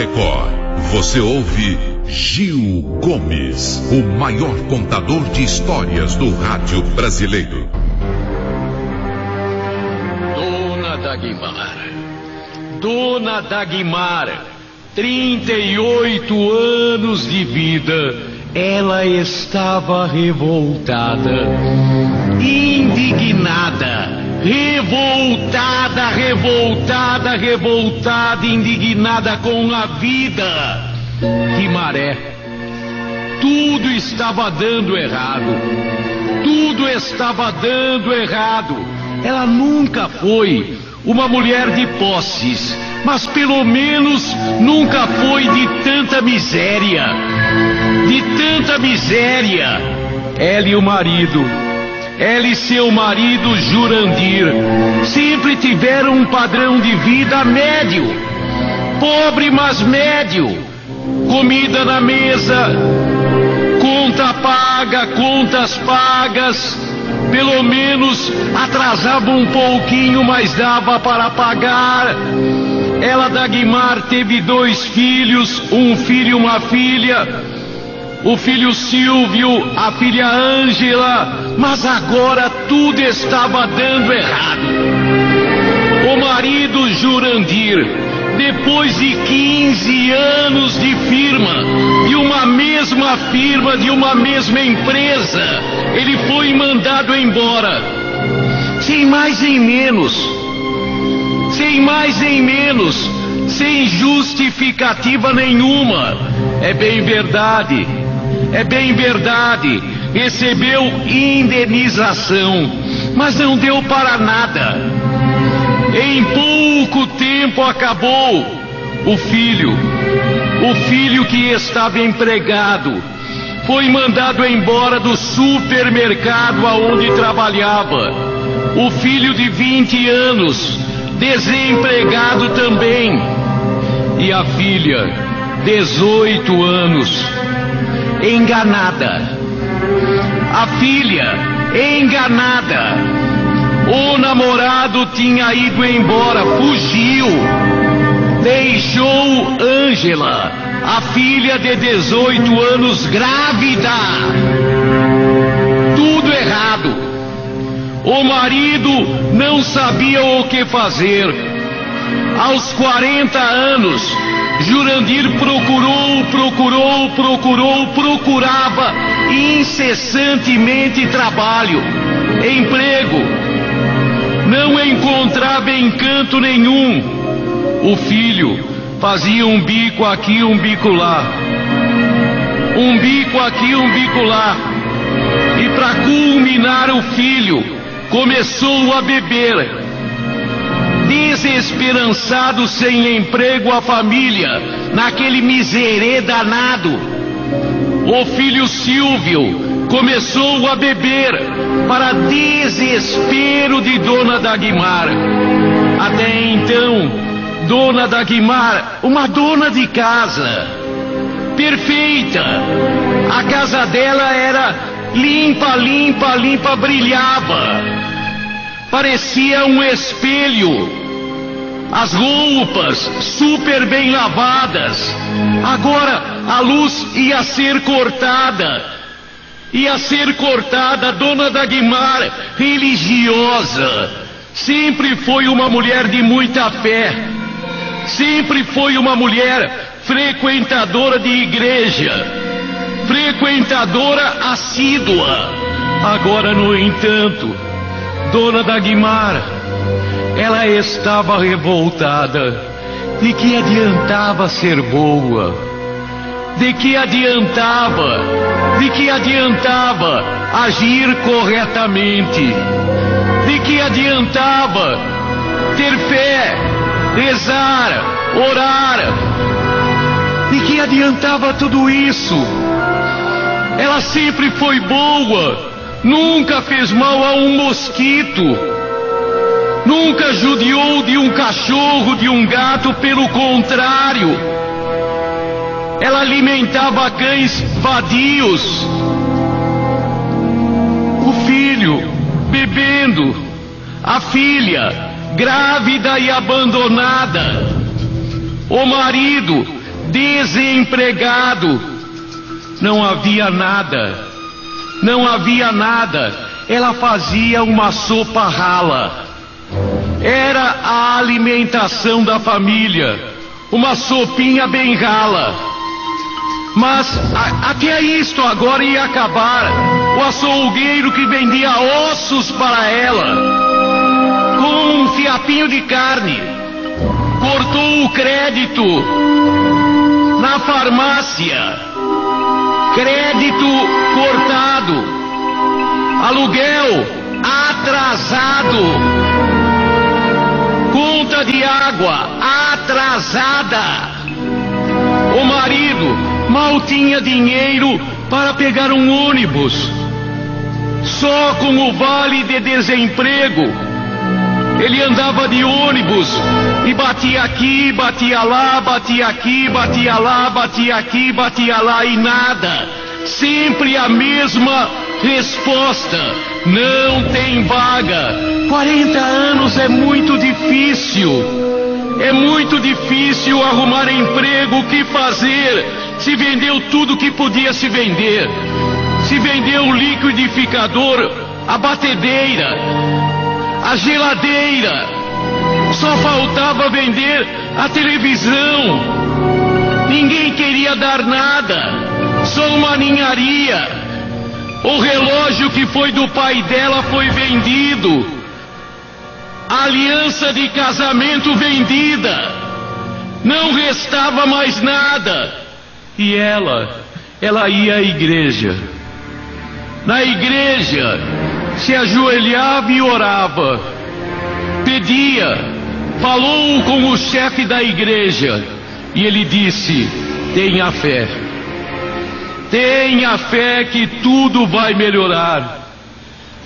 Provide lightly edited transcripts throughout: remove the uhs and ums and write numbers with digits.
Record, você ouve Gil Gomes, o maior contador de histórias do rádio brasileiro. Dona Dagmar, 38 anos de vida, ela estava revoltada, indignada, revoltada, indignada com a vida. Que maré! Tudo estava dando errado. Ela nunca foi uma mulher de posses, mas pelo menos nunca foi de tanta miséria. Ela e seu marido Jurandir sempre tiveram um padrão de vida médio, pobre mas médio. Comida na mesa, contas pagas, pelo menos atrasava um pouquinho, mas dava para pagar. Ela, Dagmar, teve 2 filhos, um filho e uma filha, o filho Silvio, a filha Ângela, mas agora tudo estava dando errado. O marido Jurandir, depois de 15 anos de firma, de uma mesma empresa, ele foi mandado embora, sem mais nem menos, sem justificativa nenhuma. É bem verdade, recebeu indenização, mas não deu para nada. Em pouco tempo acabou. O filho que estava empregado foi mandado embora do supermercado aonde trabalhava. O filho de 20 anos, desempregado também. E a filha, 18 anos, enganada. A filha, enganada. O namorado tinha ido embora, fugiu. Deixou Ângela, a filha de 18 anos, grávida. Tudo errado. O marido não sabia o que fazer. Aos 40 anos, Jurandir procurava incessantemente trabalho, emprego. Não encontrava encanto nenhum. O filho fazia um bico aqui, um bico lá. E para culminar, o filho começou a beber. Desesperançado, sem emprego, a família, naquele miserê danado. O filho Silvio começou a beber, para desespero de Dona Dagmar. Até então, Dona Dagmar, uma dona de casa, perfeita. A casa dela era limpa, brilhava. Parecia um espelho. As roupas super bem lavadas. Agora a luz ia ser cortada. Dona Dagmar, religiosa, sempre foi uma mulher de muita fé. Sempre foi uma mulher frequentadora de igreja, frequentadora assídua. Agora, no entanto, Dona Dagmar, ela estava revoltada. De que adiantava ser boa? De que adiantava agir corretamente? De que adiantava ter fé, rezar, orar? De que adiantava tudo isso? Ela sempre foi boa, nunca fez mal a um mosquito, nunca judiou de um cachorro, de um gato, pelo contrário. Ela alimentava cães vadios. O filho bebendo, a filha grávida e abandonada, o marido desempregado. Não havia nada, não havia nada. Ela fazia uma sopa rala. Era a alimentação da família, uma sopinha bem rala. Mas até isto agora ia acabar. O açougueiro que vendia ossos para ela, com um fiapinho de carne, cortou o crédito na farmácia. Crédito cortado, aluguel atrasado, conta de água atrasada. O marido mal tinha dinheiro para pegar um ônibus, só com o vale de desemprego. Ele andava de ônibus e batia aqui, batia lá, batia aqui, batia lá, batia aqui, batia lá e nada. Sempre a mesma resposta: não tem vaga. 40 anos é muito difícil. É muito difícil arrumar emprego. O que fazer? Se vendeu tudo que podia se vender. Se vendeu o liquidificador, a batedeira, a geladeira. Só faltava vender a televisão. Ninguém queria dar nada, só uma ninharia. O relógio que foi do pai dela foi vendido. A aliança de casamento vendida. Não restava mais nada. E ela ia à igreja. Na igreja, se ajoelhava e orava. Pedia, falou com o chefe da igreja. E ele disse: tenha fé. Tenha fé que tudo vai melhorar.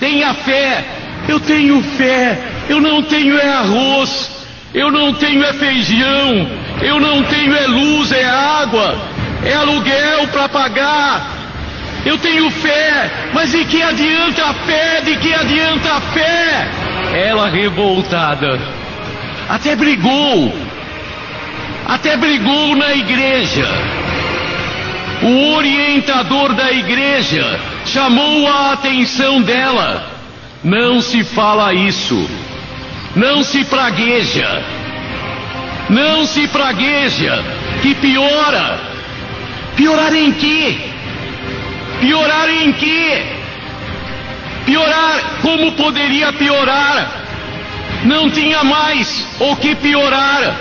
Tenha fé. Eu tenho fé. Eu não tenho é arroz. Eu não tenho é feijão. Eu não tenho é luz, é água. É aluguel para pagar. Eu tenho fé, mas de que adianta a fé? De que adianta a fé? Ela, revoltada, até brigou na igreja. O orientador da igreja chamou a atenção dela. Não se fala isso. Não se pragueja. Não se pragueja, que piora. Piorar em quê? Piorar em quê? Piorar como poderia piorar? Não tinha mais o que piorar.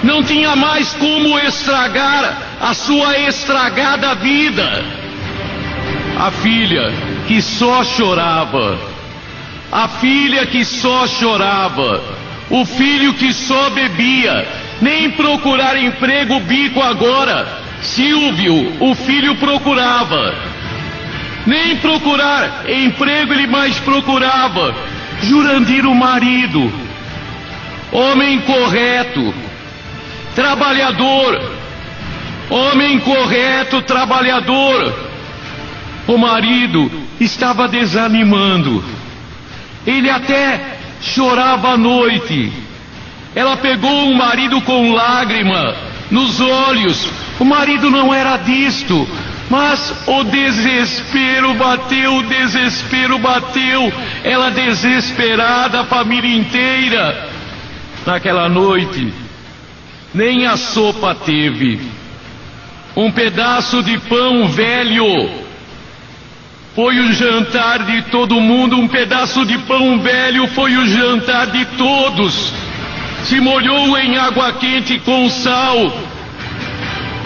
Não tinha mais como estragar a sua estragada vida. A filha que só chorava. A filha que só chorava. O filho que só bebia. Nem procurar emprego, bico agora. Silvio, o filho, procurava. Nem procurar emprego ele mais procurava. Jurandir, o marido, homem correto, trabalhador. Homem correto, trabalhador. O marido estava desanimando. Ele até chorava à noite. Ela pegou o marido com lágrima nos olhos. O marido não era disto, mas o desespero bateu, o desespero bateu. Ela desesperada, a família inteira. Naquela noite, nem a sopa teve. Um pedaço de pão velho foi o jantar de todo mundo. Um pedaço de pão velho foi o jantar de todos. Se molhou em água quente com sal.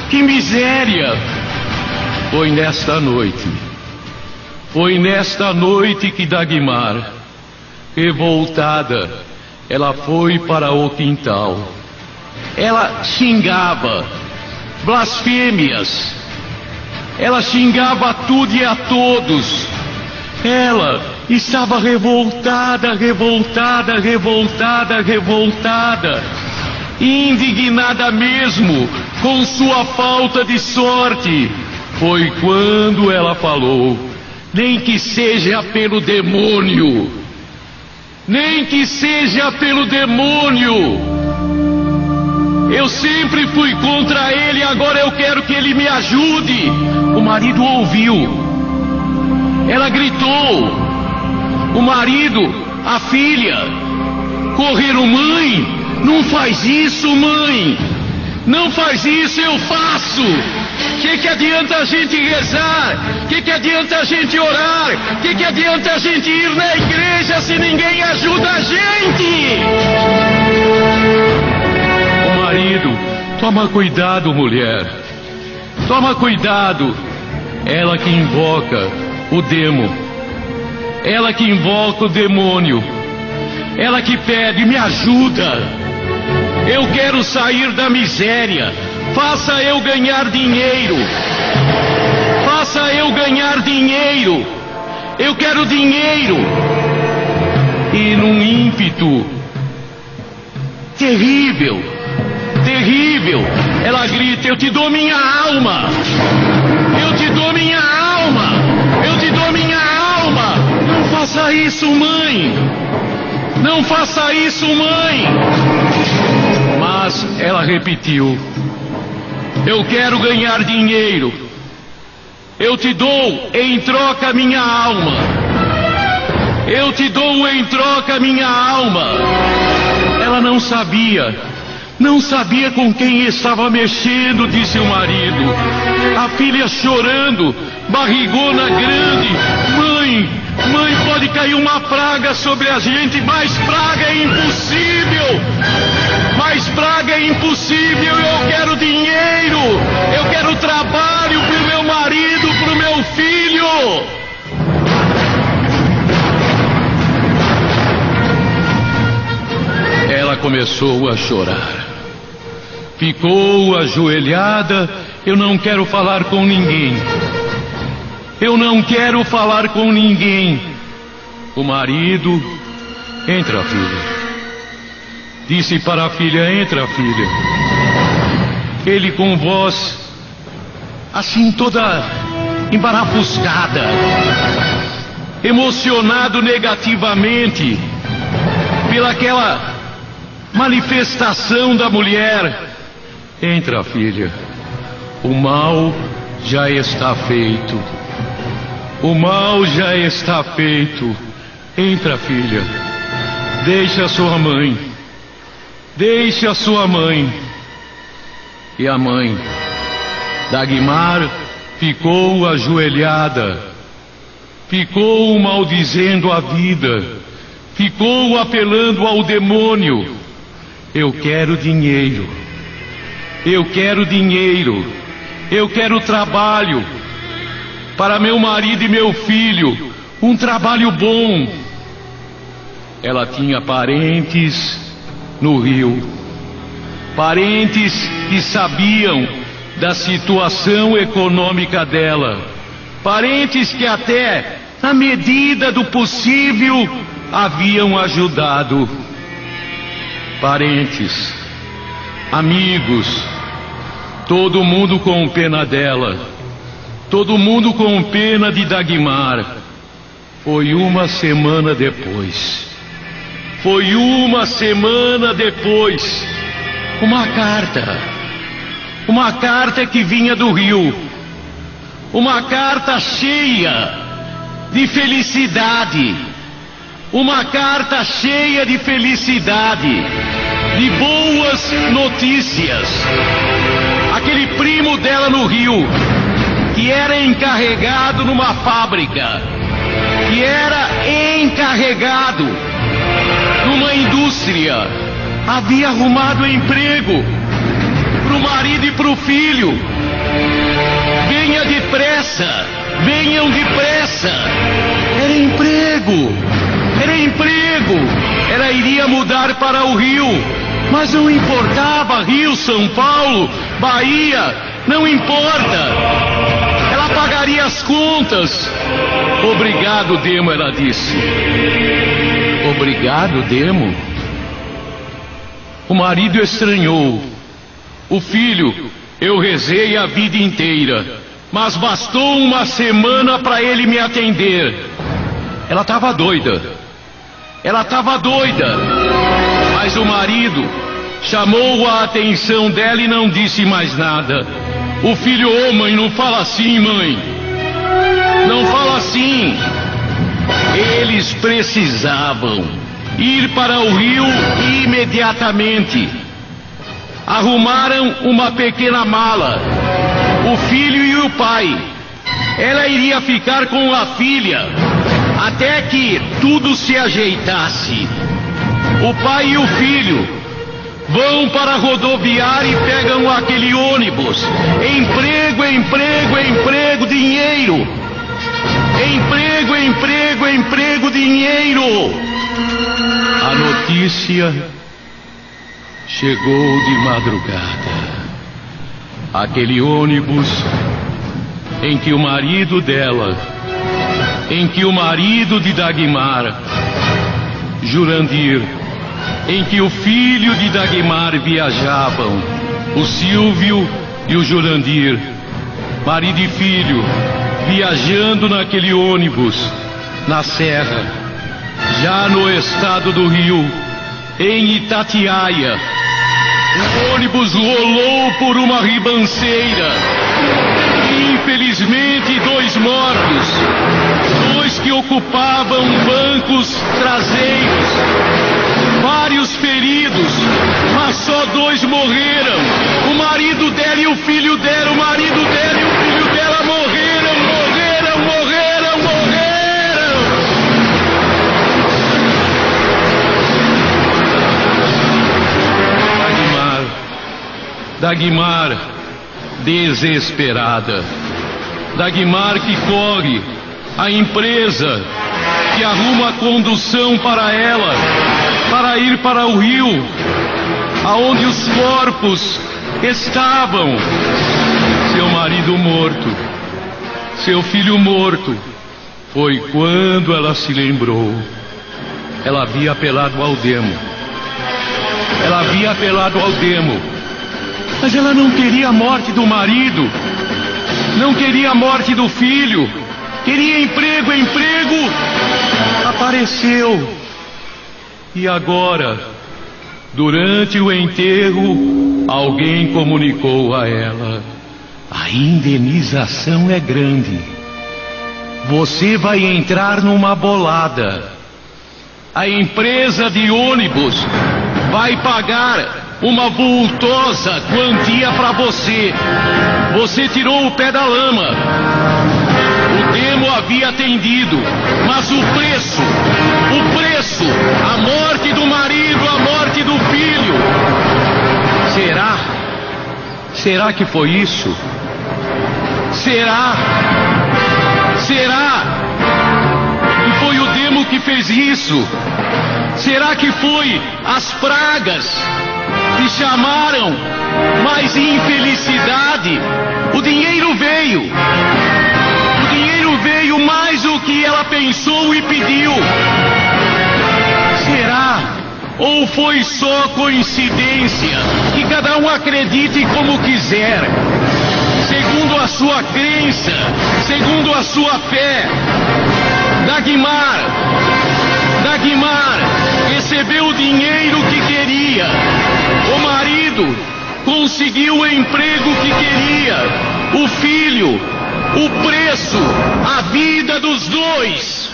Que miséria! Foi nesta noite que Dagmar, revoltada, ela foi para o quintal. Ela xingava, blasfêmias. Ela xingava a tudo e a todos. Ela estava revoltada, revoltada, revoltada, revoltada. Indignada mesmo com sua falta de sorte. Foi quando ela falou: nem que seja pelo demônio, nem que seja pelo demônio. Eu sempre fui contra ele, agora eu quero que ele me ajude. O marido ouviu. Ela gritou. O marido, a filha, correram: mãe, não faz isso, mãe. Não faz isso, eu faço. Que adianta a gente rezar? Que adianta a gente orar? Que adianta a gente ir na igreja se ninguém ajuda a gente? O marido: toma cuidado, mulher. Toma cuidado. Ela que invoca o demo. Ela que invoca o demônio. Ela que pede: me ajuda. Eu quero sair da miséria. Faça eu ganhar dinheiro. Faça eu ganhar dinheiro. Eu quero dinheiro. E num ímpeto terrível, terrível, ela grita: eu te dou minha alma. Eu te dou minha alma. Eu te dou minha alma. Não faça isso, mãe. Não faça isso, mãe. Mas ela repetiu: eu quero ganhar dinheiro. Eu te dou em troca minha alma. Eu te dou em troca minha alma. Ela não sabia com quem estava mexendo, disse o marido. A filha chorando, barrigona grande: mãe, pode cair uma praga sobre a gente. Mais praga é impossível. Mais praga é impossível. Eu quero dinheiro. Eu quero trabalho pro meu marido, pro meu filho. Ela começou a chorar. Ficou ajoelhada: eu não quero falar com ninguém. Eu não quero falar com ninguém. O marido: entra, filha. Disse para a filha: entra, filha. Ele com voz assim toda embarafuscada, emocionado negativamente pelaquela manifestação da mulher: entra, filha. O mal já está feito. O mal já está feito. Entra, filha. Deixa a sua mãe. Deixe a sua mãe. E a mãe, Dagmar, ficou ajoelhada. Ficou maldizendo a vida. Ficou apelando ao demônio: eu quero dinheiro. Eu quero dinheiro. Eu quero trabalho para meu marido e meu filho. Um trabalho bom. Ela tinha parentes no Rio. Parentes que sabiam da situação econômica dela. Parentes que até, na medida do possível, haviam ajudado. Parentes, amigos, todo mundo com pena dela. Todo mundo com pena de Dagmar. Foi uma semana depois. Foi uma semana depois. Uma carta que vinha do Rio. Uma carta cheia de felicidade. Uma carta cheia de felicidade, de boas notícias. Aquele primo dela no Rio, que era encarregado numa fábrica, que era encarregado numa indústria, havia arrumado emprego pro marido e pro filho. Venha depressa, venham depressa. Era emprego. Ela iria mudar para o Rio, mas não importava. Rio, São Paulo, Bahia, não importa. Ela pagaria as contas. Obrigado, Demo, ela disse. Obrigado, Demo? O marido estranhou. O filho: eu rezei a vida inteira, mas bastou uma semana para ele me atender. Ela estava doida. Mas o marido chamou a atenção dela e não disse mais nada. O filho: ô mãe, não fala assim, mãe. Não fala assim. Eles precisavam ir para o rio imediatamente. Arrumaram uma pequena mala, o filho e o pai. Ela iria ficar com a filha até que tudo se ajeitasse. O pai e o filho vão para a rodoviária e pegam aquele ônibus. Emprego, emprego, emprego, dinheiro. Emprego, emprego, emprego, dinheiro. A notícia chegou de madrugada. Aquele ônibus em que o marido dela, em que o marido de Dagmar, Jurandir, em que o filho de Dagmar viajavam, o Silvio e o Jurandir, marido e filho, viajando naquele ônibus, na serra, já no estado do Rio, em Itatiaia. O ônibus rolou por uma ribanceira. Infelizmente, 2 mortos, 2 que ocupavam bancos traseiros, vários feridos, mas só 2 morreram. O marido dela e o filho dela, o marido dela e o filho dela morreram, morreram, morreram, morreram. Dagmar, desesperada. Dagmar que corre, a empresa que arruma a condução para ela, para ir para o rio, aonde os corpos estavam. Seu marido morto, seu filho morto. Foi quando ela se lembrou. Ela havia apelado ao demo. Ela havia apelado ao demo. Mas ela não queria a morte do marido. Não queria a morte do filho. Queria emprego, emprego. Apareceu. E agora, durante o enterro, alguém comunicou a ela: a indenização é grande. Você vai entrar numa bolada. A empresa de ônibus vai pagar uma vultosa quantia para você. Você tirou o pé da lama. O demo havia atendido, mas o preço, a morte do marido, a morte do filho. Será que foi isso? Será que foi o demo que fez isso? Será que foi as pragas que chamaram? Mas infelicidade, o dinheiro veio. O dinheiro veio mais do que ela pensou e pediu. Será? Ou foi só coincidência? Que cada um acredite como quiser, segundo a sua crença, segundo a sua fé. Dagmar recebeu o dinheiro que queria. O marido conseguiu o emprego que queria. O filho, o preço, a vida dos dois.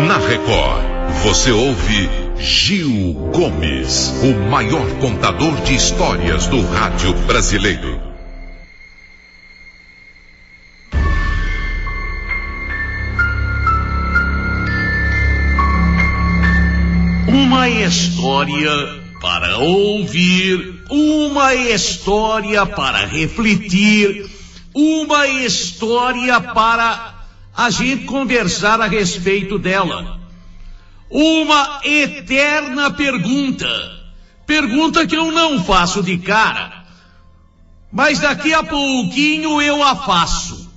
Na Record, você ouve Gil Gomes, o maior contador de histórias do rádio brasileiro. Uma história para ouvir, uma história para refletir, uma história para a gente conversar a respeito dela. Uma eterna pergunta que eu não faço de cara, mas daqui a pouquinho eu a faço,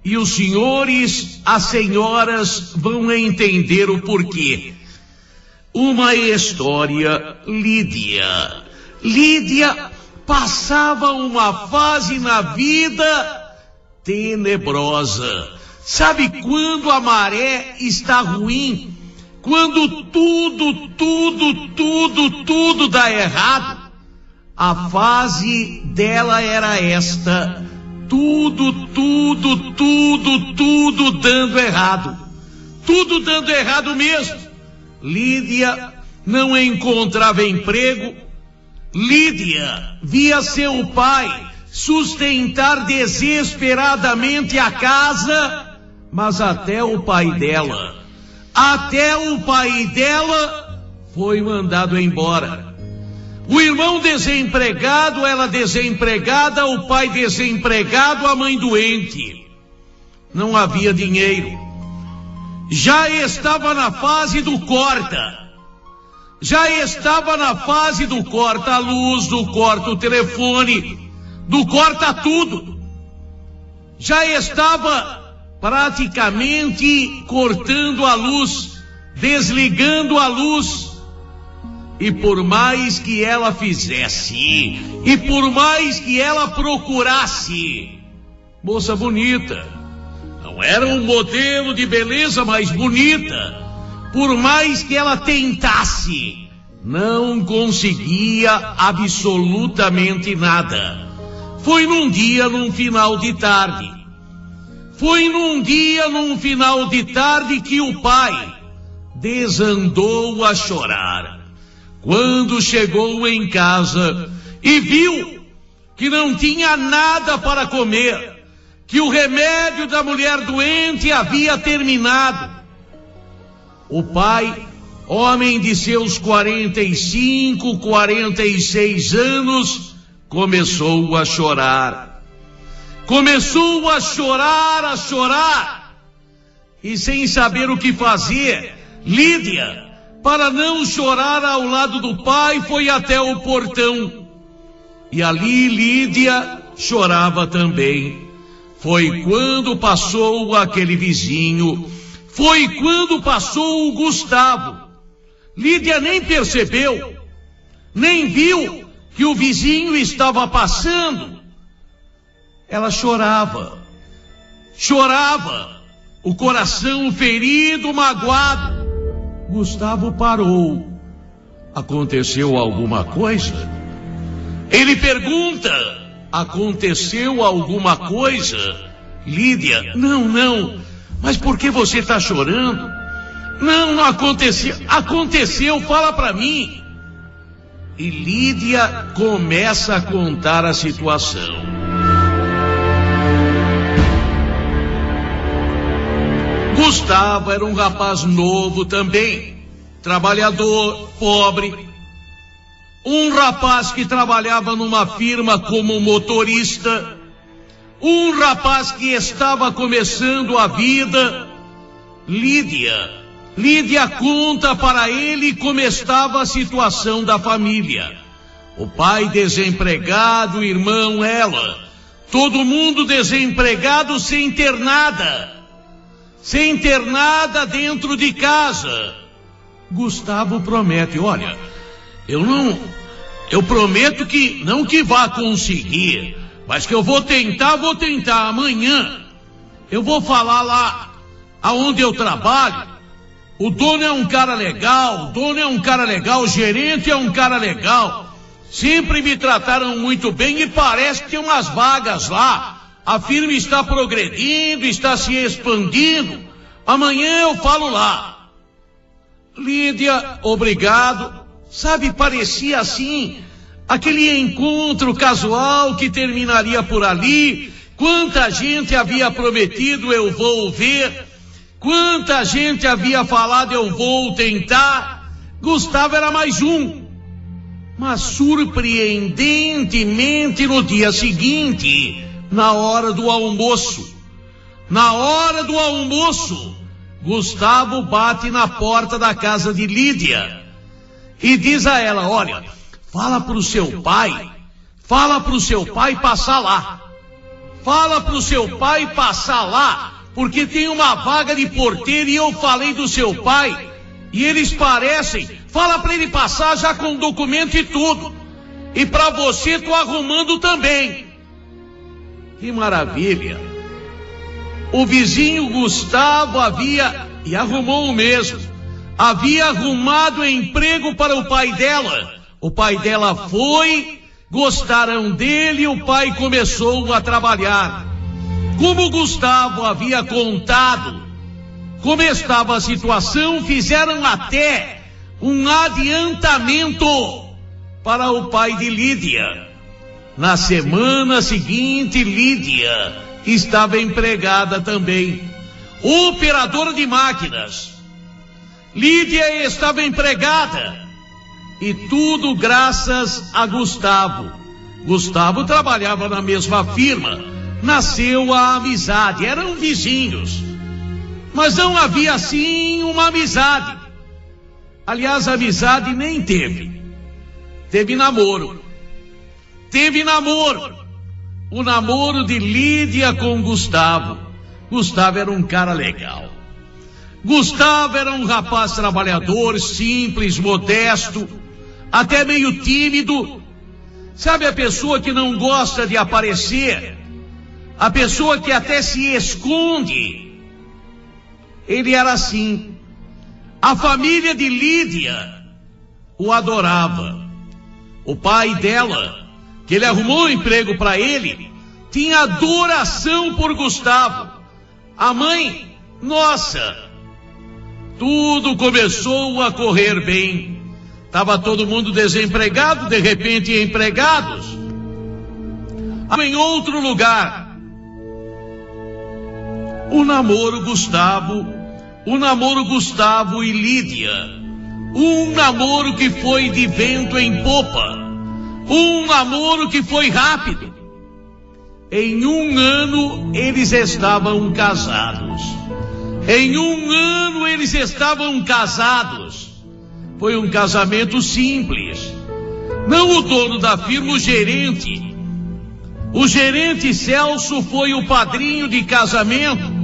e os senhores, as senhoras vão entender o porquê. Uma história, Lídia, passava uma fase na vida tenebrosa. Sabe quando a maré está ruim? Quando tudo dá errado? A fase dela era esta. Tudo dando errado. Tudo dando errado mesmo. Lídia não encontrava emprego. Lídia via seu pai sustentar desesperadamente a casa, mas até o pai dela foi mandado embora. O irmão desempregado, ela desempregada, o pai desempregado, a mãe doente. Não havia dinheiro. Já estava na fase do corta. Já estava na fase do corta a luz, do corta o telefone, do corta tudo. Já estava praticamente cortando a luz, desligando a luz. E por mais que ela fizesse, e por mais que ela procurasse, moça bonita, não era um modelo de beleza mais bonita, por mais que ela tentasse, não conseguia absolutamente nada. Foi num dia, num final de tarde. Foi num dia, num final de tarde, que o pai desandou a chorar. Quando chegou em casa e viu que não tinha nada para comer, que o remédio da mulher doente havia terminado, o pai, homem de seus 45, 46 anos, começou a chorar. Começou a chorar. E sem saber o que fazer, Lídia, para não chorar ao lado do pai, foi até o portão. E ali Lídia chorava também. Foi quando passou aquele vizinho. Foi quando passou o Gustavo. Lídia nem percebeu, nem viu que o vizinho estava passando. Ela chorava, o coração ferido, magoado. Gustavo parou. Aconteceu alguma coisa? Ele pergunta: aconteceu alguma coisa? Lídia: não. Mas por que você está chorando? Não aconteceu. Aconteceu, fala para mim. E Lídia começa a contar a situação. Gustavo era um rapaz novo também, trabalhador, pobre. Um rapaz que trabalhava numa firma como motorista. Um rapaz que estava começando a vida. Lídia conta para ele como estava a situação da família. O pai desempregado, o irmão, ela. Todo mundo desempregado, sem ter nada. Sem ter nada dentro de casa. Gustavo promete: olha, eu prometo que não que vá conseguir, mas que eu vou tentar amanhã. Eu vou falar lá aonde eu trabalho. O dono é um cara legal, o gerente é um cara legal. Sempre me trataram muito bem e parece que tem umas vagas lá. A firma está progredindo, está se expandindo. Amanhã eu falo lá. Lídia, obrigado. Sabe, parecia assim, aquele encontro casual que terminaria por ali. Quanta gente havia prometido: eu vou ver. Quanta gente havia falado: eu vou tentar. Gustavo era mais um. Mas surpreendentemente, no dia seguinte, na hora do almoço, Gustavo bate na porta da casa de Lídia e diz a ela: olha, fala pro seu pai passar lá. Fala pro seu pai passar lá, porque tem uma vaga de porteiro e eu falei do seu pai e eles parecem. Fala para ele passar já com documento e tudo. E para você tô arrumando também. Que maravilha. O vizinho Gustavo arrumou o mesmo. Havia arrumado emprego para o pai dela. O pai dela foi, gostaram dele e o pai começou a trabalhar. Como o Gustavo havia contado como estava a situação, fizeram até um adiantamento para o pai de Lídia. Na semana seguinte, Lídia estava empregada também, operadora de máquinas. Lídia estava empregada e tudo graças a Gustavo. Gustavo trabalhava na mesma firma, nasceu a amizade, eram vizinhos, mas não havia assim uma amizade. Aliás, a amizade nem teve. Teve namoro. O namoro de Lídia com Gustavo. Gustavo era um cara legal. Gustavo era um rapaz trabalhador, simples, modesto, até meio tímido. Sabe a pessoa que não gosta de aparecer? A pessoa que até se esconde. Ele era assim. A família de Lídia o adorava. O pai dela, que ele arrumou um emprego para ele, tinha adoração por Gustavo. A mãe, nossa, tudo começou a correr bem. Tava todo mundo desempregado, de repente empregados. Em outro lugar, o namoro Gustavo e Lídia, um namoro que foi de vento em popa, um namoro que foi rápido. Em um ano eles estavam casados. Foi um casamento simples. Não o dono da firma, o gerente. O gerente Celso foi o padrinho de casamento.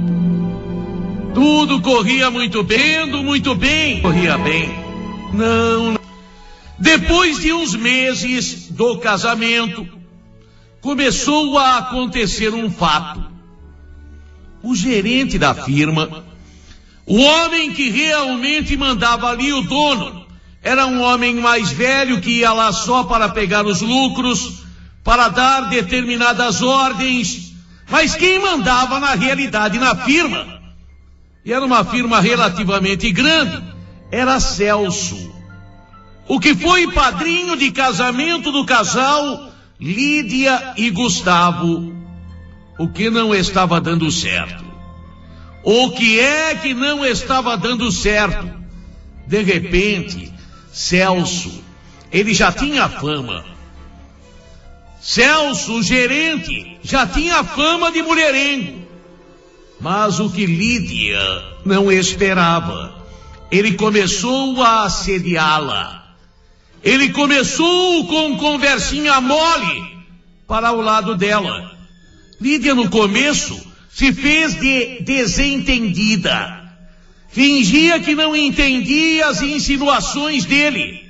Tudo corria muito bem, corria bem. Não. Depois de uns meses do casamento, começou a acontecer um fato. O gerente da firma, o homem que realmente mandava ali, o dono, era um homem mais velho que ia lá só para pegar os lucros, para dar determinadas ordens. Mas quem mandava na realidade na firma, e era uma firma relativamente grande, era Celso, o que foi padrinho de casamento do casal Lídia e Gustavo. O que não estava dando certo? O que é que não estava dando certo? De repente, Celso, ele já tinha fama. Celso, o gerente, já tinha fama de mulherengo. Mas o que Lídia não esperava, ele começou a assediá-la. Ele começou com conversinha mole para o lado dela. Lídia no começo se fez de desentendida. Fingia que não entendia as insinuações dele.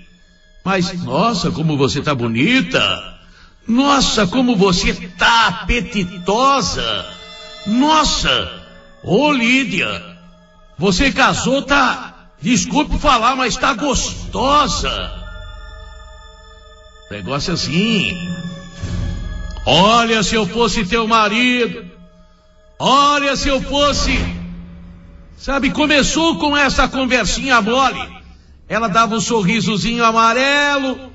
Mas, nossa, como você tá bonita. Nossa, como você tá apetitosa. Nossa, ô Lídia, você casou, tá, desculpe falar, mas tá gostosa. Negócio assim. Olha, se eu fosse teu marido. Olha, se eu fosse. Sabe, começou com essa conversinha mole. Ela dava um sorrisozinho amarelo,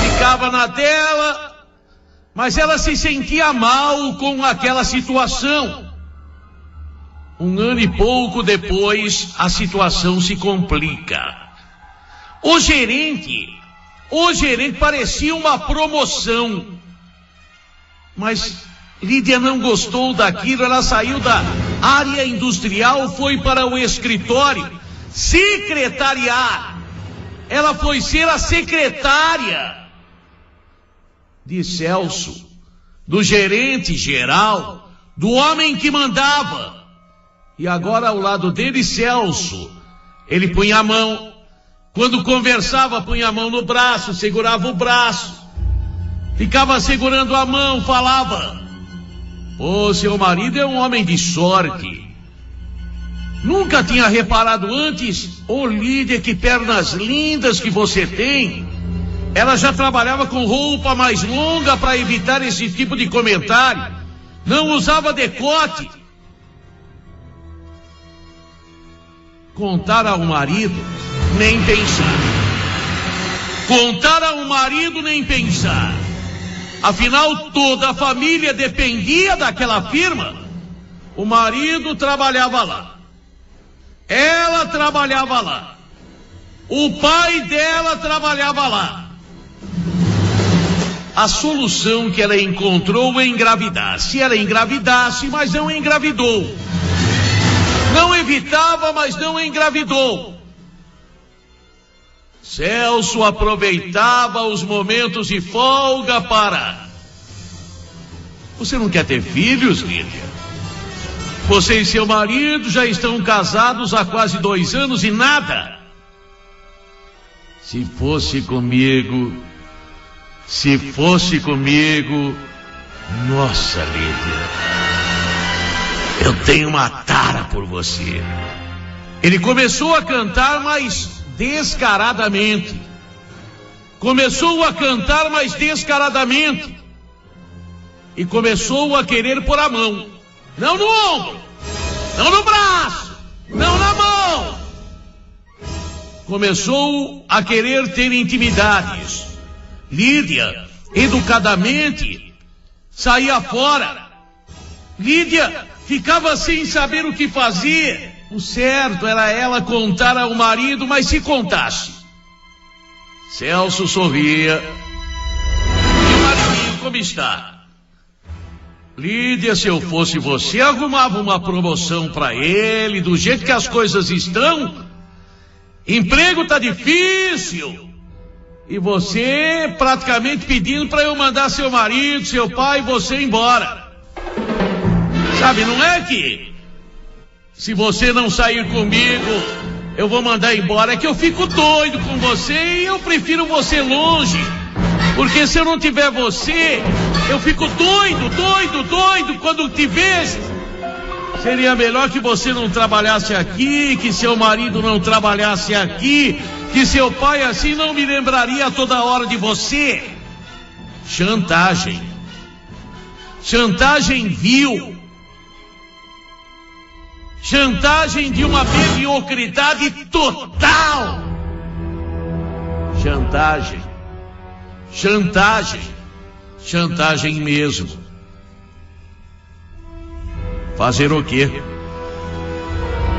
ficava na dela, mas ela se sentia mal com aquela situação. Um ano e pouco depois, a situação se complica. O gerente parecia uma promoção, mas Lídia não gostou daquilo. Ela saiu da área industrial, foi para o escritório secretariar. Ela foi ser a secretária de Celso, do gerente geral, do homem que mandava. E agora ao lado dele, Celso, ele punha a mão, Quando conversava, punha a mão no braço, segurava o braço, ficava segurando a mão, falava: "Pô, seu marido é um homem de sorte. Nunca tinha reparado antes. Ô, Lídia, que pernas lindas que você tem." Ela já trabalhava com roupa mais longa para evitar esse tipo de comentário. Não usava decote. Contar ao marido, nem pensar. Contar ao marido, nem pensar. Afinal, toda a família dependia daquela firma. O marido trabalhava lá. Ela trabalhava lá. O pai dela trabalhava lá. A solução que ela encontrou é engravidar. Se ela engravidasse, mas não engravidou. Não evitava, mas não engravidou. Celso aproveitava os momentos de folga para... Você não quer ter filhos, Lídia? Você e seu marido já estão casados há quase 2 anos e nada. Se fosse comigo... Nossa, Lídia, eu tenho uma tara por você. Ele começou a cantar mais descaradamente. E começou a querer pôr a mão. Não no ombro, não no braço, não na mão. Começou a querer ter intimidades. Lídia, educadamente, saía fora. Lídia ficava sem saber o que fazer. O certo era ela contar ao marido, mas se contasse. Celso sorria. E o maridinho, como está? Lídia, se eu fosse você, arrumava uma promoção para ele, do jeito que as coisas estão. Emprego tá difícil. E você praticamente pedindo para eu mandar seu marido, seu pai e você embora. Sabe, não é que se você não sair comigo, eu vou mandar embora. É que eu fico doido com você e eu prefiro você longe. Porque se eu não tiver você, eu fico doido quando te vejo. Seria melhor que você não trabalhasse aqui, que seu marido não trabalhasse aqui, que seu pai assim não me lembraria toda hora de você. Chantagem. Chantagem vil. Chantagem de uma mediocridade total. Chantagem. Chantagem. Chantagem mesmo. Fazer o quê?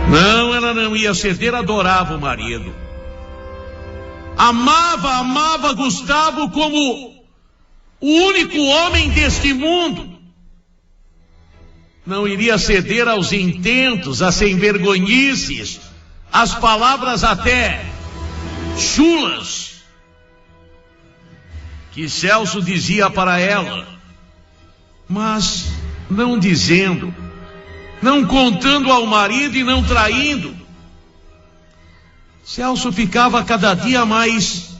Não, ela não ia ceder, adorava o marido. Amava Gustavo como o único homem deste mundo. Não iria ceder aos intentos, às sem-vergonhices, às palavras até chulas que Celso dizia para ela, mas não dizendo, não contando ao marido e não traindo. Celso ficava cada dia mais,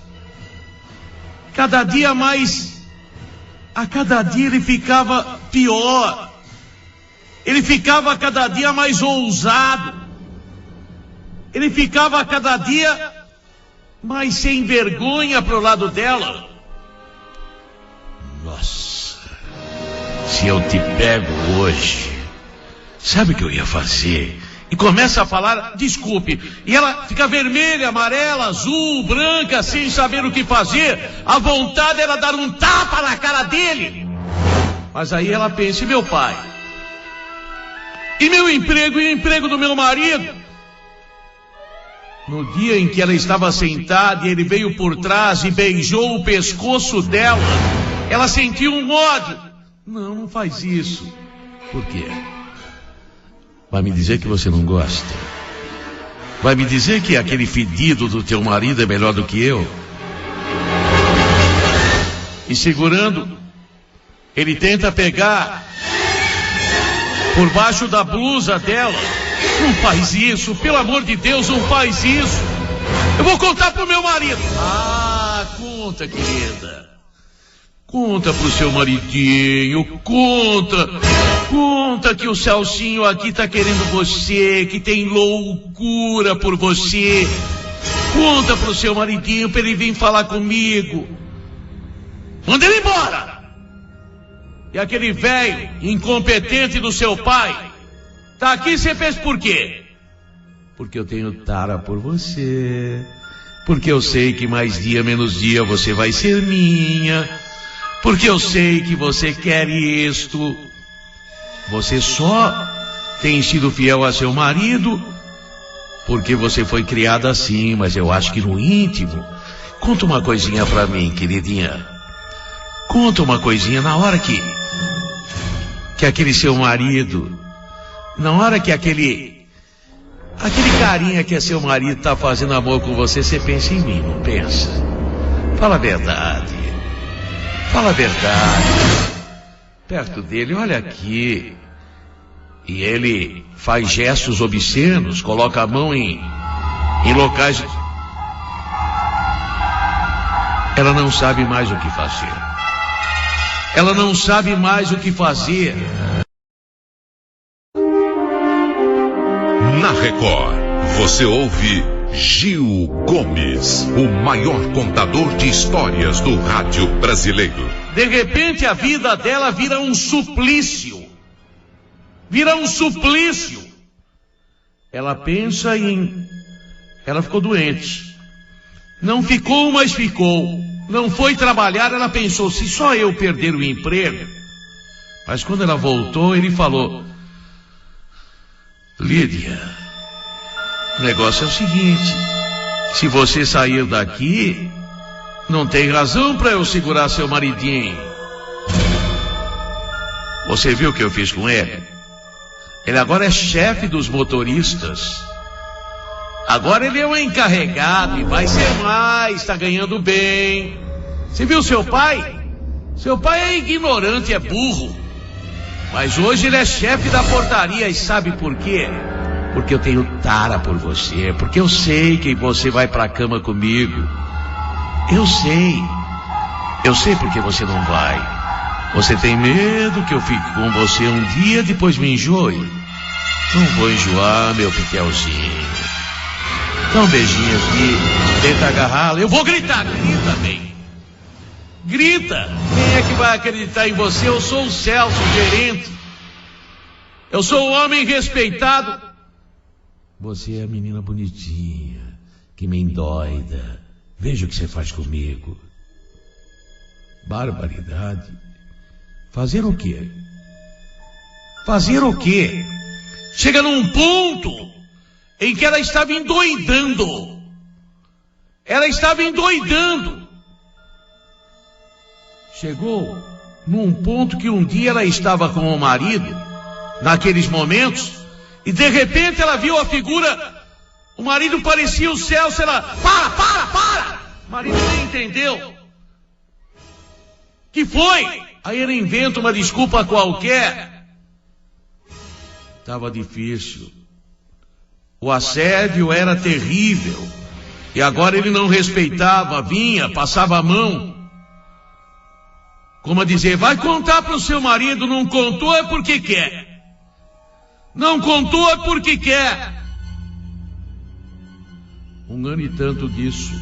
a cada dia ele ficava pior. Ele ficava cada dia mais ousado. Ele ficava cada dia mais sem vergonha pro lado dela. Nossa, se eu te pego hoje, sabe o que eu ia fazer? E começa a falar, desculpe, e ela fica vermelha, amarela, azul, branca, sem saber o que fazer. A vontade era dar um tapa na cara dele. Mas aí ela pensa, e meu pai? E meu emprego, e o emprego do meu marido? No dia em que ela estava sentada e ele veio por trás e beijou o pescoço dela, ela sentiu um ódio. Não faz isso. Por quê? Vai me dizer que você não gosta? Vai me dizer que aquele fedido do teu marido é melhor do que eu? E segurando, ele tenta pegar por baixo da blusa dela. Não faz isso, pelo amor de Deus, não faz isso. Eu vou contar pro meu marido. Ah, conta, querida. Conta pro seu maridinho, conta que o Celcinho aqui tá querendo você, que tem loucura por você. Conta pro seu maridinho pra ele vir falar comigo. Manda ele embora. E aquele velho incompetente do seu pai tá aqui, você pensa por quê? Porque eu tenho tara por você. Porque eu sei que mais dia menos dia você vai ser minha. Porque eu sei que você quer isto. Você só tem sido fiel a seu marido porque você foi criada assim, mas eu acho que no íntimo. Conta uma coisinha pra mim, queridinha. Conta uma coisinha na hora que aquele seu marido, na hora que aquele carinha que é seu marido tá fazendo amor com você, você pensa em mim, não pensa? Fala a verdade. Fala a verdade. Perto dele, olha aqui. E ele faz gestos obscenos, coloca a mão em locais. Ela não sabe mais o que fazer. Ela não sabe mais o que fazer. Na Record, você ouve Gil Gomes, o maior contador de histórias do rádio brasileiro. De repente a vida dela vira um suplício. Vira um suplício. Ela pensa em... Ela ficou doente. Não ficou, mas ficou. Não foi trabalhar, ela pensou, se só eu perder o emprego. Mas quando ela voltou, ele falou: Lídia, o negócio é o seguinte, se você sair daqui, não tem razão para eu segurar seu maridinho. Você viu o que eu fiz com ele? Ele agora é chefe dos motoristas. Agora ele é um encarregado e vai ser mais, está ganhando bem. Você viu seu pai? Seu pai é ignorante, é burro. Mas hoje ele é chefe da portaria e sabe por quê? Porque eu tenho tara por você, porque eu sei que você vai pra cama comigo. Eu sei porque você não vai. Você tem medo que eu fique com você um dia, depois me enjoe? Não vou enjoar, meu piquelzinho. Dá um beijinho aqui, tenta agarrá-la. Eu vou gritar, grita bem. Grita. Quem é que vai acreditar em você? Eu sou o Celso, o gerente. Eu sou um homem respeitado. Você é a menina bonitinha, que me endoida. Veja o que você faz comigo. Barbaridade. Fazer o quê? Fazer o quê? Chega num ponto em que ela estava endoidando. Ela estava endoidando. Chegou num ponto que um dia ela estava com o marido, naqueles momentos, e de repente ela viu a figura, o marido parecia o Celso, ela, para! O marido nem entendeu. Que foi? Aí ela inventa uma desculpa qualquer. Estava difícil. O assédio era terrível. E agora ele não respeitava, vinha, passava a mão. Como a dizer, vai contar para o seu marido, não contou é porque quer. Não contou é porque quer. Um ano e tanto disso.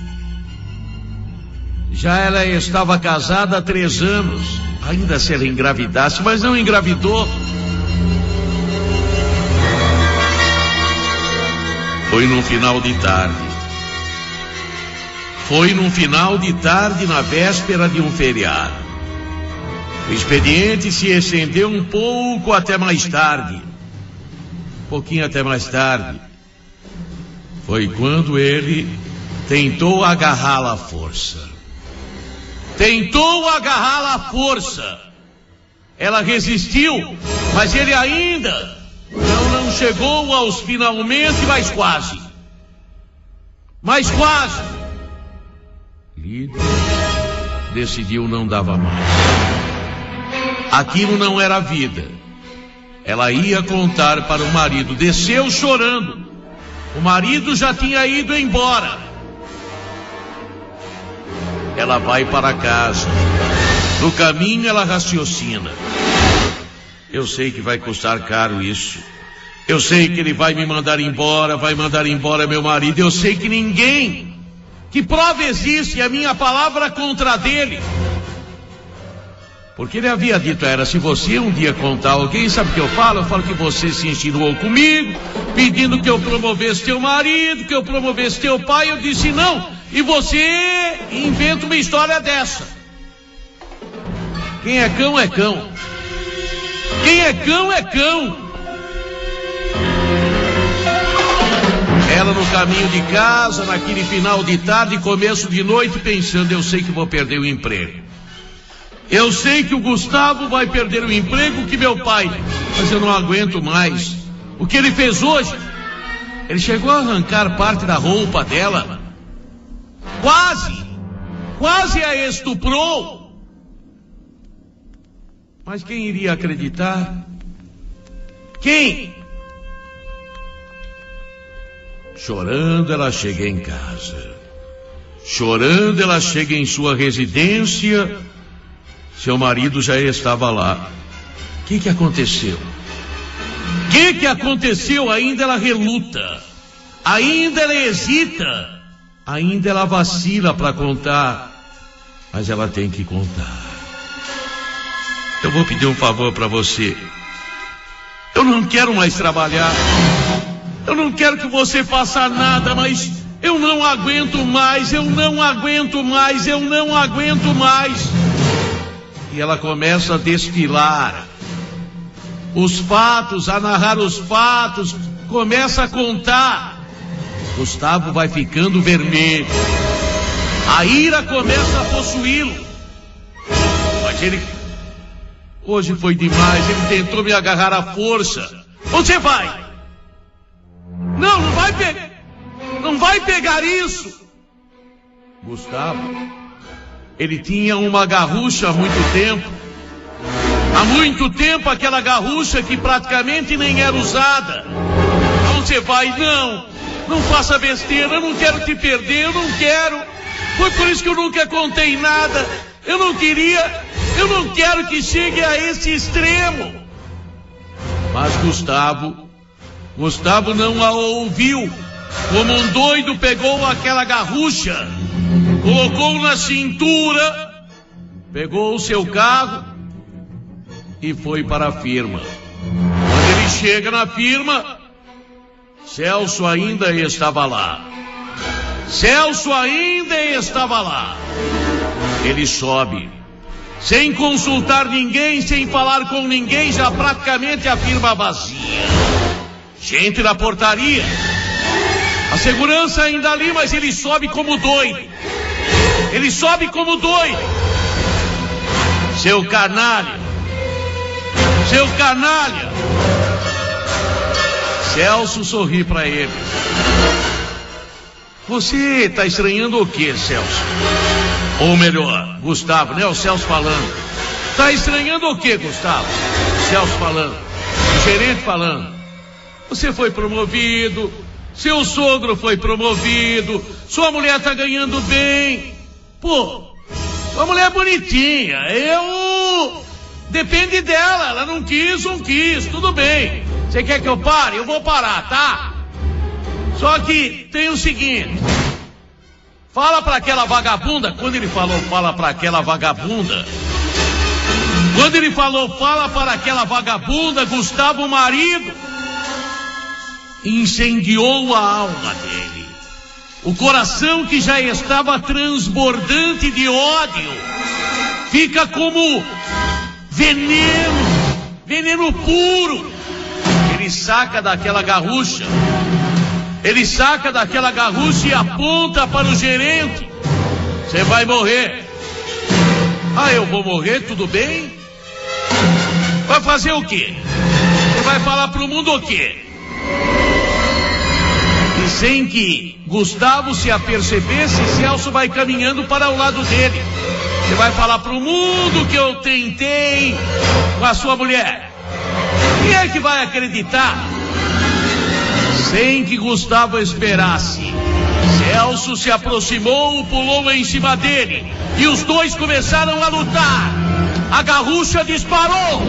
Já ela estava casada há 3 anos. Ainda se ela engravidasse, mas não engravidou. Foi num final de tarde. Foi num final de tarde na véspera de um feriado. O expediente se estendeu um pouco até mais tarde. Um pouquinho até mais tarde. Foi quando ele tentou agarrá-la à força. Tentou agarrá-la à força. Ela resistiu, mas ele ainda não chegou aos finalmente, mas quase. Mas quase. Lídia decidiu não dava mais. Aquilo não era vida. Ela ia contar para o marido. Desceu chorando. O marido já tinha ido embora. ela vai para casa. No caminho ela raciocina. Eu sei que vai custar caro isso. Eu sei que ele vai me mandar embora, vai mandar embora meu marido. Eu sei que ninguém, que prova existe, a minha palavra contra a dele. Porque ele havia dito a ela, se você um dia contar alguém, sabe o que eu falo? Eu falo que você se insinuou comigo, pedindo que eu promovesse teu marido, que eu promovesse teu pai. Eu disse não, e você inventa uma história dessa. Quem é cão é cão. Quem é cão é cão. Ela no caminho de casa, naquele final de tarde, começo de noite, pensando, eu sei que vou perder o emprego. Eu sei que o Gustavo vai perder o emprego, que meu pai, mas eu não aguento mais. O que ele fez hoje? Ele chegou a arrancar parte da roupa dela. Quase a estuprou. Mas quem iria acreditar? Quem? Chorando, ela chega em casa. Chorando, ela chega em sua residência. Seu marido já estava lá. O que aconteceu? O que aconteceu? Ainda ela reluta. Ainda ela hesita. Ainda ela vacila para contar. Mas ela tem que contar. Eu vou pedir um favor para você. Eu não quero mais trabalhar. Eu não quero que você faça nada, mas eu não aguento mais. Eu não aguento mais. Eu não aguento mais. E ela começa a desfilar os fatos, a narrar os fatos, começa a contar. Gustavo vai ficando vermelho. A ira começa a possuí-lo. Mas ele, hoje foi demais, ele tentou me agarrar à força. Onde você vai? Não vai pegar isso. Gustavo, ele tinha uma garrucha há muito tempo. Há muito tempo aquela garrucha que praticamente nem era usada. Onde você vai? Não faça besteira, eu não quero te perder, eu não quero. Foi por isso que eu nunca contei nada. Eu não quero que chegue a esse extremo. Mas Gustavo não a ouviu. Como um doido, pegou aquela garrucha, colocou na cintura, pegou o seu carro e foi para a firma. Quando ele chega na firma, Celso ainda estava lá. Ele sobe, sem consultar ninguém, sem falar com ninguém, já praticamente a firma vazia. Gente na portaria. A segurança ainda ali, mas ele sobe como doido. Seu canalha. Celso sorri para ele. Você está estranhando o que, Celso? Ou melhor, Gustavo, né? O Celso falando. Está estranhando o que, Gustavo? Celso falando. O gerente falando. Você foi promovido. Seu sogro foi promovido. Sua mulher está ganhando bem. Pô, sua mulher é bonitinha. Depende dela. Ela não quis. Tudo bem. Você quer que eu pare? Eu vou parar, tá? Só que tem o seguinte. Fala para aquela vagabunda. Quando ele falou fala para aquela vagabunda, Gustavo, o marido, incendiou a alma dele. O coração que já estava transbordante de ódio fica como veneno puro. Ele saca daquela garrucha e aponta para o gerente. Você vai morrer. Ah, eu vou morrer, tudo bem? Vai fazer o quê? Você vai falar pro mundo o quê? E sem que Gustavo se apercebesse, Celso vai caminhando para o lado dele. Você vai falar pro mundo que eu tentei com a sua mulher. Quem é que vai acreditar? Sem que Gustavo esperasse, Celso se aproximou, pulou em cima dele e os dois começaram a lutar. A garrucha disparou.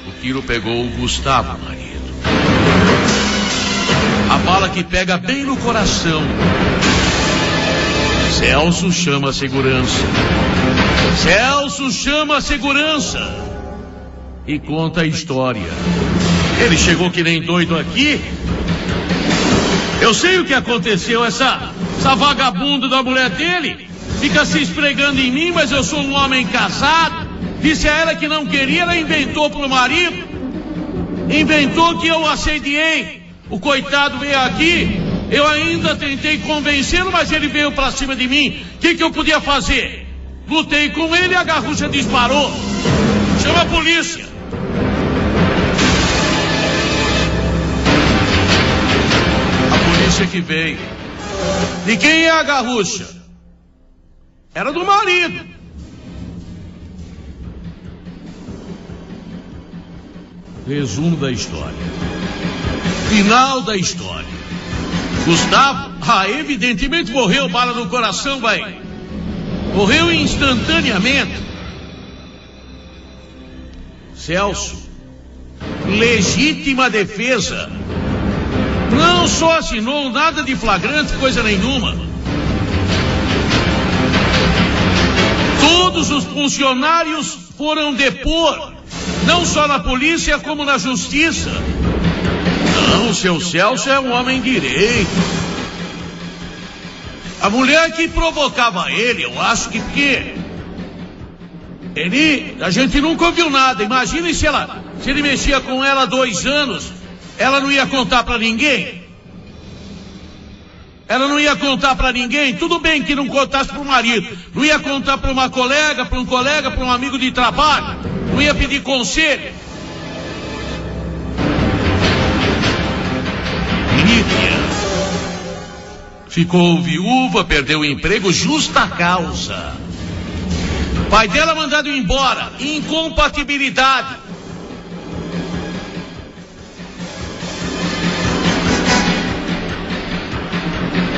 O tiro pegou o Gustavo, marido. A bala que pega bem no coração. Celso chama a segurança. Celso chama a segurança e conta a história. Ele chegou que nem doido aqui. Eu sei o que aconteceu. Essa vagabunda da mulher dele fica se esfregando em mim, mas eu sou um homem casado. Disse a ela que não queria, ela inventou pro marido. Inventou que eu assediei. O coitado veio aqui, eu ainda tentei convencê-lo, mas ele veio pra cima de mim. O que eu podia fazer? Lutei com ele e a garrucha disparou. Chama a polícia. A polícia que veio. De quem é a garrucha? Era do marido. Resumo da história. Final da história. Gustavo, evidentemente morreu, bala no coração, vai. Morreu instantaneamente. Celso, legítima defesa. Não só assinou nada de flagrante, coisa nenhuma. Todos os funcionários foram depor, não só na polícia como na justiça. Não, o seu Celso é um homem direito. A mulher que provocava ele, eu acho que porque a gente nunca ouviu nada. Imagine se ele mexia com ela há 2 anos, ela não ia contar pra ninguém. Ela não ia contar pra ninguém. Tudo bem que não contasse pro marido, não ia contar pra uma colega, pra um colega, pra um amigo de trabalho, não ia pedir conselho. Lídia ficou viúva, perdeu o emprego, justa causa. Pai dela mandado embora, incompatibilidade.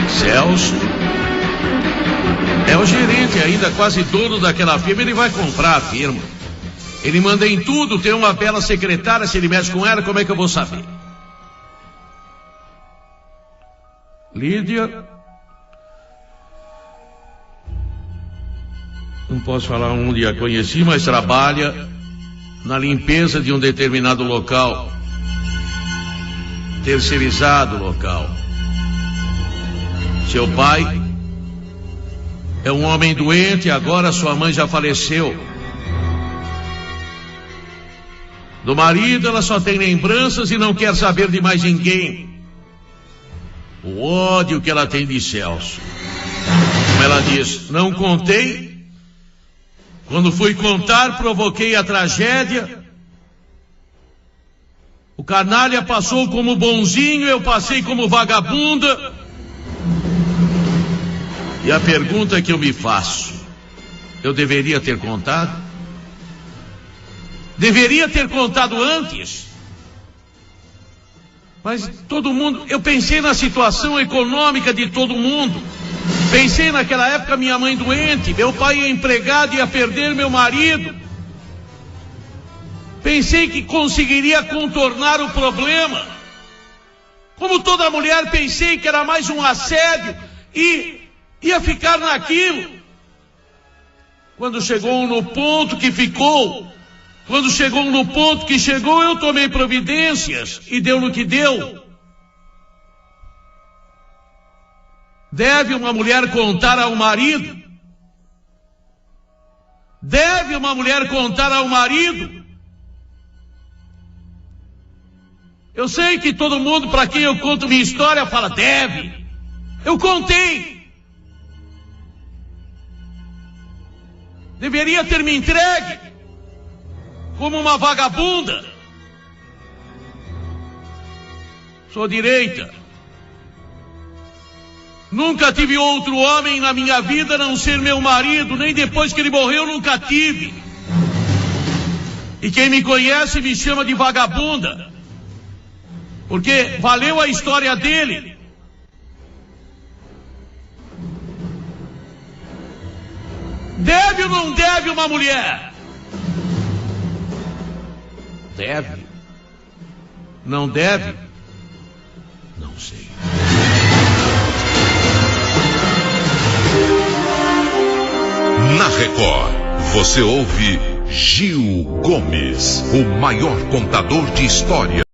Celso é o gerente ainda, quase dono daquela firma. Ele vai comprar a firma. Ele manda em tudo, tem uma bela secretária. Se ele mexe com ela, como é que eu vou saber? Lídia, não posso falar onde a conheci, mas trabalha na limpeza de um determinado local, terceirizado local. Seu pai é um homem doente, agora sua mãe já faleceu. Do marido ela só tem lembranças e não quer saber de mais ninguém. O ódio que ela tem de Celso. Como ela diz, não contei. Quando fui contar, provoquei a tragédia. O canalha passou como bonzinho, eu passei como vagabunda. E a pergunta que eu me faço, eu deveria ter contado? Deveria ter contado antes? Mas todo mundo, eu pensei na situação econômica de todo mundo. Pensei naquela época, minha mãe doente, meu pai é empregado, ia perder meu marido. Pensei que conseguiria contornar o problema. Como toda mulher, pensei que era mais um assédio e ia ficar naquilo. Quando chegou no ponto que ficou, quando chegou no ponto que chegou, eu tomei providências e deu no que deu. Deve uma mulher contar ao marido? Deve uma mulher contar ao marido? Eu sei que todo mundo para quem eu conto minha história fala, deve. Eu contei. Deveria ter me entregue como uma vagabunda. Sou direita. Nunca tive outro homem na minha vida a não ser meu marido, nem depois que ele morreu nunca tive. E quem me conhece me chama de vagabunda. Porque valeu a história dele. Deve ou não deve uma mulher? Deve. Não deve? Não sei. Na Record, você ouve Gil Gomes, o maior contador de história.